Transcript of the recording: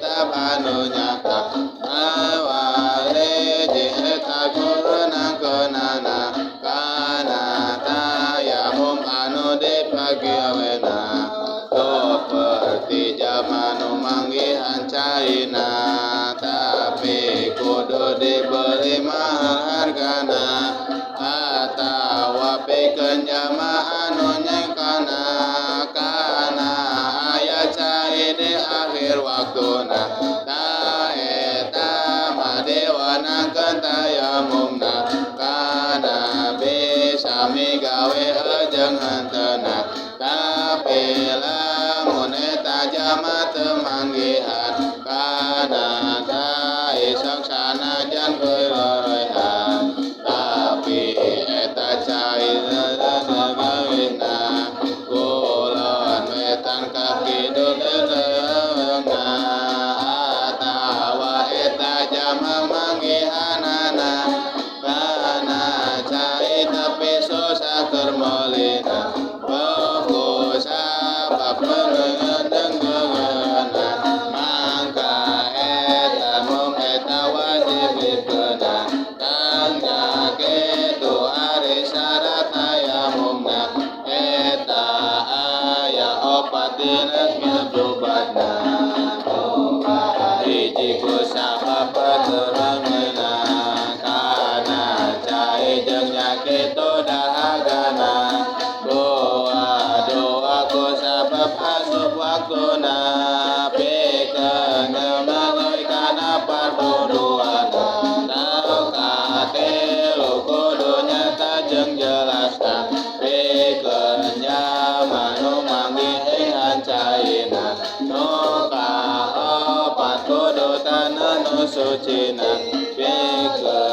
eta anu nyata awale je eta keunang keunana kana tayamum anu dipake awena seperti zaman manggihan caina tapi kudu dibeli mahal hargana atawa pikeun jamaah anu nyengkana kana aya cai di akhir waktuna ta eta madewanangkeun tayamumna kana bisa migawe jeung hentena tapi lamun eta jama teu manggihan kana tae saksana jan keuleurehan tapi eta cai gawena kulon wetan kaki dudeuleungna atawa eta jama manggihanana kana cai tapi susah keur meulina bahwa sabab mengendeng geungeunna mangka eta mung eta wajib dipeunan tangnya kitu ari syarat tayamumna eta aya opat dina nyobatna hiji ku sabab pateureungeunna kana cai jeung nyakitu dahagana doa ku sabab asup waktuna pikeun ngeuneuy kana parburuana tau katilu kudu nyata jeung jelasna pikeun jama nu manggihan caina nu kaopat kudu taneuh nu sucina pikeun